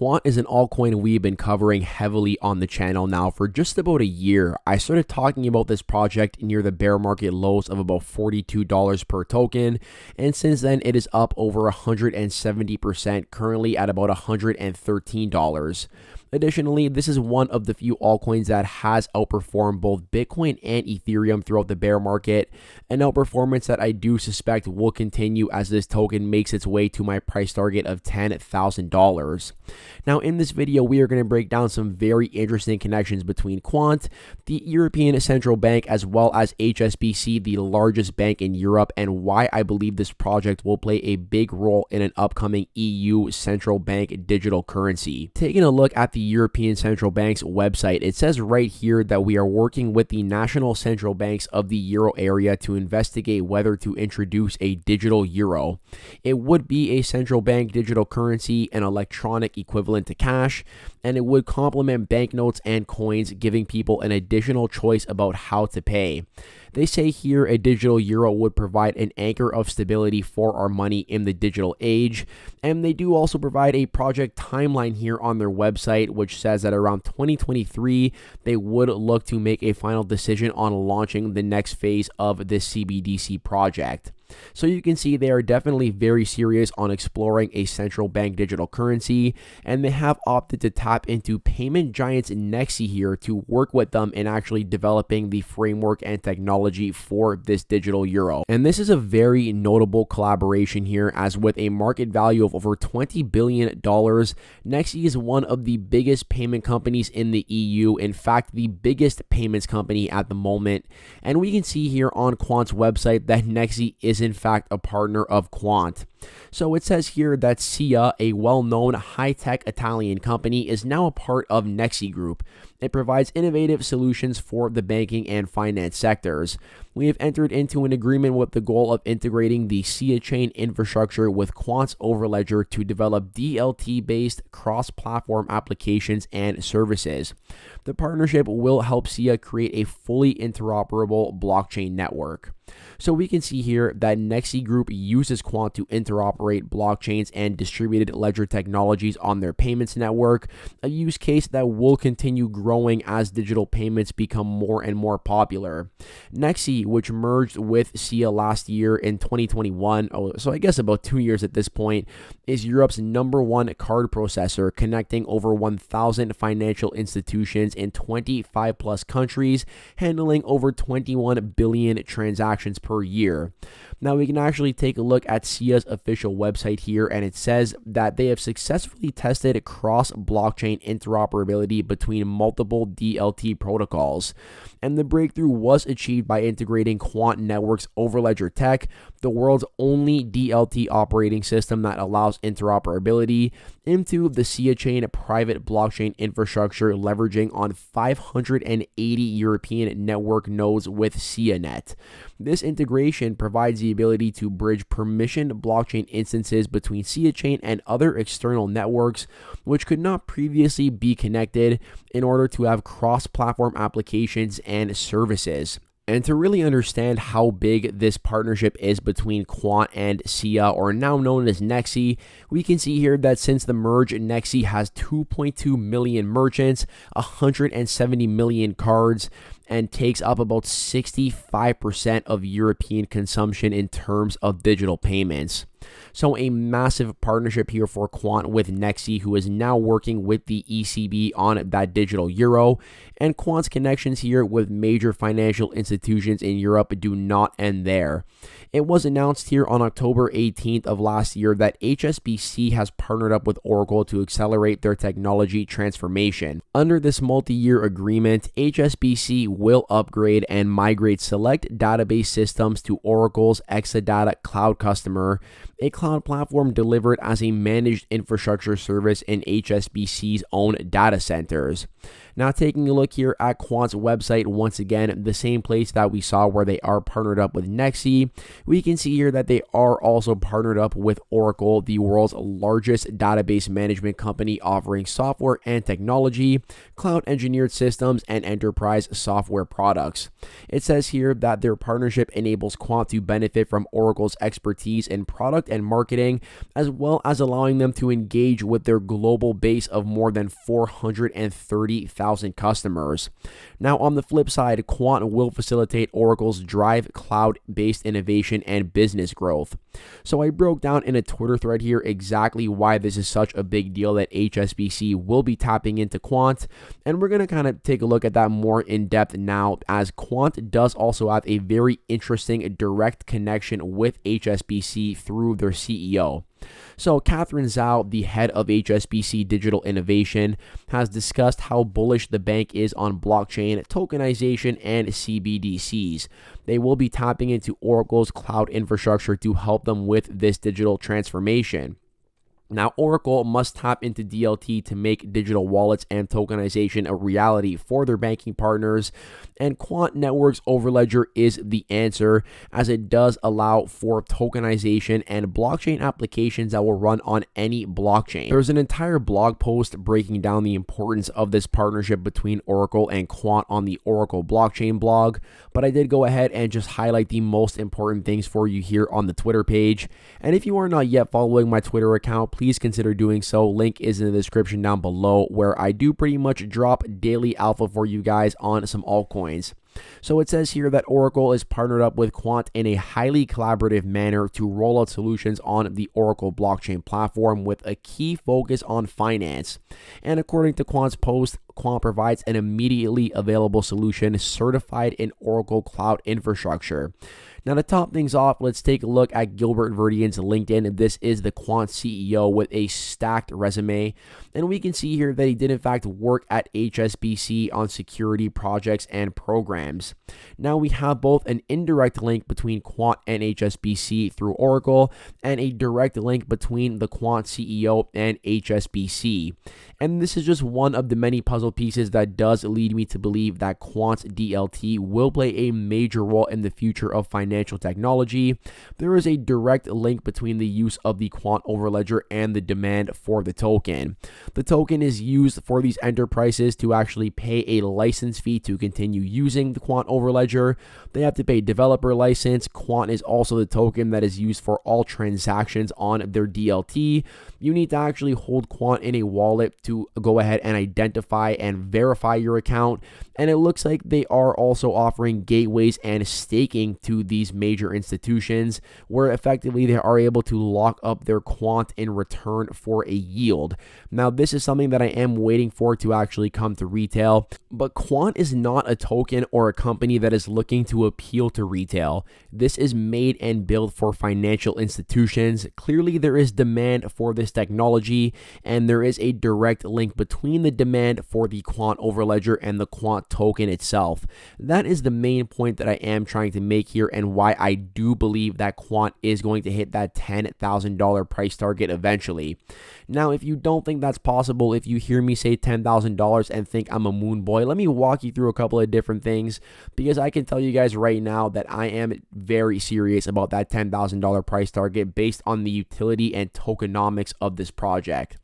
Quant is an altcoin we've been covering heavily on the channel now for just about a year. I started talking about this project near the bear market lows of about $42 per token, and since then it is up over 170%, currently at about $113. Additionally, this is one of the few altcoins that has outperformed both Bitcoin and Ethereum throughout the bear market, an outperformance that I do suspect will continue as this token makes its way to my price target of $10,000. Now, in this video, we are going to break down some very interesting connections between Quant, the European Central Bank, as well as HSBC, the largest bank in Europe, and why I believe this project will play a big role in an upcoming EU central bank digital currency. Taking a look at the European Central Bank's website, it says right here that we are working with the national central banks of the euro area to investigate whether to introduce a digital euro. It would be a central bank digital currency, an electronic equivalent to cash, and it would complement banknotes and coins, giving people an additional choice about how to pay. They say here a digital euro would provide an anchor of stability for our money in the digital age, and they do also provide a project timeline here on their website, which says that around 2023 they would look to make a final decision on launching the next phase of this CBDC project. So you can see they are definitely very serious on exploring a central bank digital currency, and they have opted to tap into payment giants Nexi here to work with them in actually developing the framework and technology for this digital euro. And this is a very notable collaboration here, as with a market value of over $20 billion, Nexi is one of the biggest payment companies in the EU, in fact the biggest payments company at the moment. And we can see here on Quant's website that Nexi is in fact a partner of Quant. So it says here that SIA, a well-known high-tech Italian company, is now a part of Nexi Group. It provides innovative solutions for the banking and finance sectors. We have entered into an agreement with the goal of integrating the SIA chain infrastructure with Quant's Overledger to develop DLT-based cross-platform applications and services. The partnership will help SIA create a fully interoperable blockchain network. So we can see here that Nexi Group uses Quant to interoperate blockchains and distributed ledger technologies on their payments network, a use case that will continue growing as digital payments become more and more popular. Nexi, which merged with SIA last year in 2021, so I guess about 2 years at this point, is Europe's #1 card processor, connecting over 1,000 financial institutions in 25 plus countries, handling over 21 billion transactions per year. Now we can actually take a look at SIA's official website here, and it says that they have successfully tested cross-blockchain interoperability between multiple DLT protocols. And the breakthrough was achieved by integrating Quant Network's Overledger tech, the world's only DLT operating system that allows interoperability, into the SIA chain private blockchain infrastructure, leveraging on 580 European network nodes with SIAnet. This integration provides the ability to bridge permissioned blockchain instances between SIA chain and other external networks, which could not previously be connected, in order to have cross-platform applications and services. And to really understand how big this partnership is between Quant and SIA, or now known as Nexi, we can see here that since the merge, Nexi has 2.2 million merchants, 170 million cards, and takes up about 65% of European consumption in terms of digital payments. So a massive partnership here for Quant with Nexi, who is now working with the ECB on that digital euro. And Quant's connections here with major financial institutions in Europe do not end there. It was announced here on October 18th of last year that HSBC has partnered up with Oracle to accelerate their technology transformation. Under this multi-year agreement, HSBC will upgrade and migrate select database systems to Oracle's Exadata Cloud Customer, a cloud platform delivered as a managed infrastructure service in HSBC's own data centers. Now, taking a look here at Quant's website, once again, the same place that we saw where they are partnered up with Nexi, we can see here that they are also partnered up with Oracle, the world's largest database management company, offering software and technology, cloud engineered systems, and enterprise software software products. It says here that their partnership enables Quant to benefit from Oracle's expertise in product and marketing, as well as allowing them to engage with their global base of more than 430,000 customers. Now, on the flip side, Quant will facilitate Oracle's drive cloud-based innovation and business growth. So I broke down in a Twitter thread here exactly why this is such a big deal that HSBC will be tapping into Quant, and we're going to kind of take a look at that more in depth now, as Quant does also have a very interesting direct connection with HSBC through their CEO. So Catherine Zhao, the head of HSBC Digital Innovation, has discussed how bullish the bank is on blockchain, tokenization, and CBDCs. They will be tapping into Oracle's cloud infrastructure to help them with this digital transformation. Now, Oracle must tap into DLT to make digital wallets and tokenization a reality for their banking partners, and Quant Network's Overledger is the answer, as it does allow for tokenization and blockchain applications that will run on any blockchain. There's an entire blog post breaking down the importance of this partnership between Oracle and Quant on the Oracle blockchain blog, but I did go ahead and just highlight the most important things for you here on the Twitter page. And if you are not yet following my Twitter account, please consider doing so. Link is in the description down below, where I do pretty much drop daily alpha for you guys on some altcoins. So it says here that Oracle is partnered up with Quant in a highly collaborative manner to roll out solutions on the Oracle blockchain platform with a key focus on finance. And according to Quant's post, Quant provides an immediately available solution certified in Oracle Cloud Infrastructure. Now, to top things off, let's take a look at Gilbert Verdian's LinkedIn. This is the Quant CEO with a stacked resume, and we can see here that he did in fact work at HSBC on security projects and programs. Now, we have both an indirect link between Quant and HSBC through Oracle, and a direct link between the Quant CEO and HSBC. And this is just one of the many puzzle pieces that does lead me to believe that Quant's DLT will play a major role in the future of financial technology. There is a direct link between the use of the Quant Overledger and the demand for the token. The token is used for these enterprises to actually pay a license fee to continue using the Quant Overledger. They have to pay developer license. Quant is also the token that is used for all transactions on their DLT. You need to actually hold Quant in a wallet to go ahead and identify and verify your account. And it looks like they are also offering gateways and staking to these major institutions, where effectively they are able to lock up their Quant in return for a yield. Now, this is something that I am waiting for to actually come to retail, but Quant is not a token or a company that is looking to appeal to retail. This is made and built for financial institutions. Clearly, there is demand for this technology, and there is a direct link between the demand for the Quant Overledger and the Quant token itself. That is the main point that I am trying to make here, and why I do believe that Quant is going to hit that $10,000 price target eventually. Now, if you don't think that's possible, if you hear me say $10,000 and think I'm a moon boy, let me walk you through a couple of different things, because I can tell you guys right now that I am very serious about that $10,000 price target based on the utility and tokenomics of this project.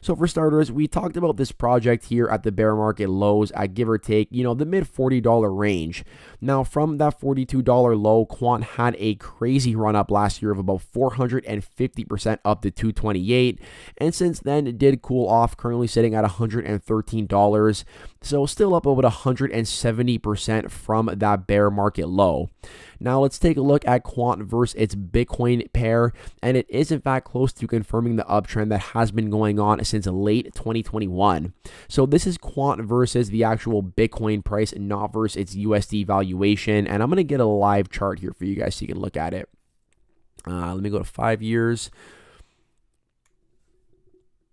So for starters, we talked about this project here at the bear market lows at give or take, the mid $40 range. Now, from that $42 low, Quant had a crazy run up last year of about 450% up to $228, and since then it did cool off, currently sitting at $113. So still up about 170% from that bear market low. Now let's take a look at Quant versus its Bitcoin pair, and it is in fact close to confirming the uptrend that has been going on since late 2021. So this is Quant versus the actual Bitcoin price, and not versus its USD valuation. And I'm going to get a live chart here for you guys so you can look at it. Let me go to 5 years.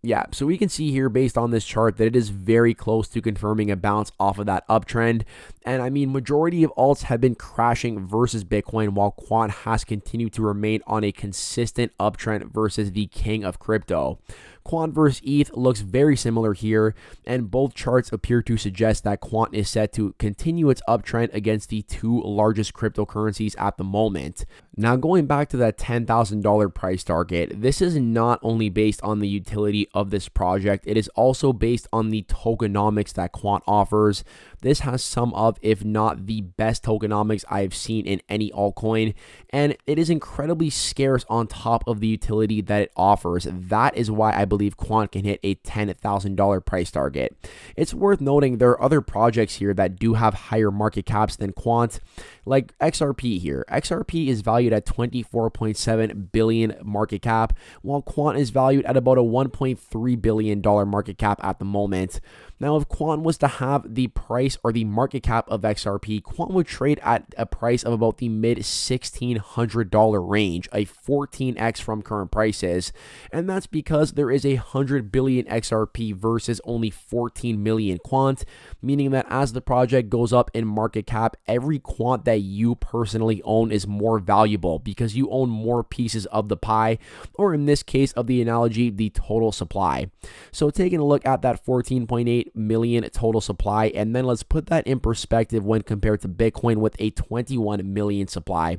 Yeah, so we can see here based on this chart that it is very close to confirming a bounce off of that uptrend. And I mean, majority of alts have been crashing versus Bitcoin, while Quant has continued to remain on a consistent uptrend versus the king of crypto. Quant versus ETH looks very similar here, and both charts appear to suggest that Quant is set to continue its uptrend against the two largest cryptocurrencies at the moment. Now, going back to that $10,000 price target, this is not only based on the utility of this project, it is also based on the tokenomics that Quant offers. This has some of, if not the best tokenomics I've seen in any altcoin, and it is incredibly scarce on top of the utility that it offers. That is why I believe Quant can hit a $10,000 price target. It's worth noting there are other projects here that do have higher market caps than Quant, like XRP here. XRP is valued at 24.7 billion market cap, while Quant is valued at about a $1.3 billion market cap at the moment. Now, if Quant was to have the price or the market cap of XRP, Quant would trade at a price of about the mid $1,600 range, a 14x from current prices. And that's because there is 100 billion XRP versus only 14 million Quant, meaning that as the project goes up in market cap, every Quant that you personally own is more valuable because you own more pieces of the pie, or in this case of the analogy, the total supply. So taking a look at that 14.8 million total supply, and then let's put that in perspective when compared to Bitcoin with a 21 million supply.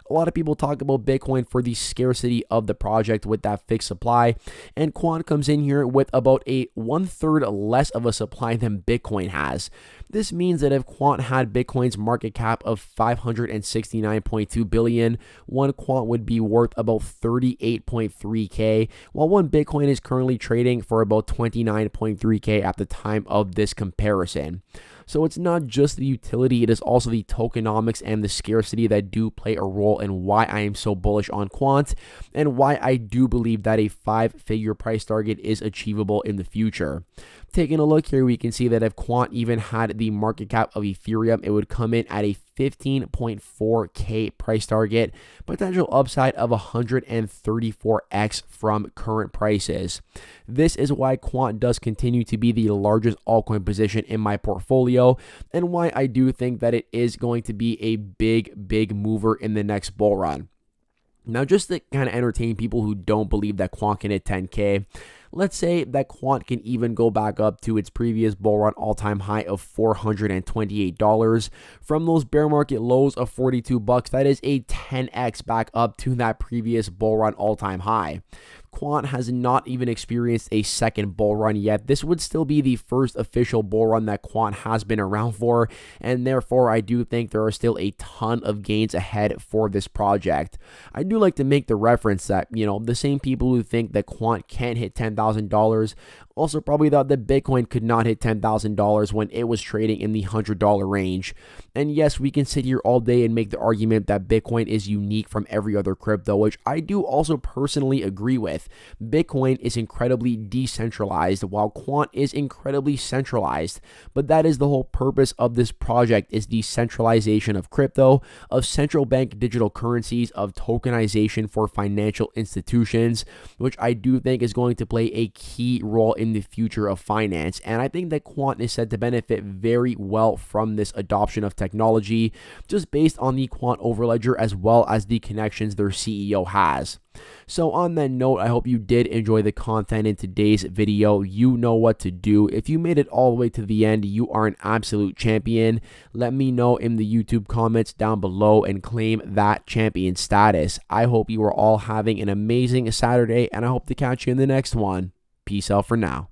A lot of people talk about Bitcoin for the scarcity of the project with that fixed supply, and Quant comes in here with about a 1/3 less of a supply than Bitcoin has. This means that if Quant had Bitcoin's market cap of 569.2 billion, one Quant would be worth about 38.3k, while one Bitcoin is currently trading for about 29.3k at the time of this comparison. So it's not just the utility, it is also the tokenomics and the scarcity that do play a role in why I am so bullish on Quant and why I do believe that a 5-figure price target is achievable in the future. Taking a look here, we can see that if Quant even had the market cap of Ethereum, it would come in at a 15.4k price target, potential upside of 134x from current prices. This is why Quant does continue to be the largest altcoin position in my portfolio, and why I do think that it is going to be a big mover in the next bull run. Now, just to kind of entertain people who don't believe that Quant can hit 10k, let's say that Quant can even go back up to its previous bull run all-time high of $428 from those bear market lows of $42. That is a 10x back up to that previous bull run all-time high. Quant has not even experienced a second bull run yet. This would still be the first official bull run that Quant has been around for, and therefore I do think there are still a ton of gains ahead for this project. I do like to make the reference that, the same people who think that Quant can't hit $10,000 also probably thought that Bitcoin could not hit $10,000 when it was trading in the $100 range. And yes, we can sit here all day and make the argument that Bitcoin is unique from every other crypto, which I do also personally agree with. Bitcoin is incredibly decentralized while Quant is incredibly centralized, but that is the whole purpose of this project, is decentralization of crypto, of central bank digital currencies, of tokenization for financial institutions, which I do think is going to play a key role in the future of finance. And I think that Quant is said to benefit very well from this adoption of technology, just based on the Quant Overledger as well as the connections their CEO has. So on that note, I hope you did enjoy the content in today's video. You know what to do. If you made it all the way to the end, you are an absolute champion. Let me know in the YouTube comments down below and claim that champion status. I hope you are all having an amazing Saturday, and I hope to catch you in the next one. Peace out for now.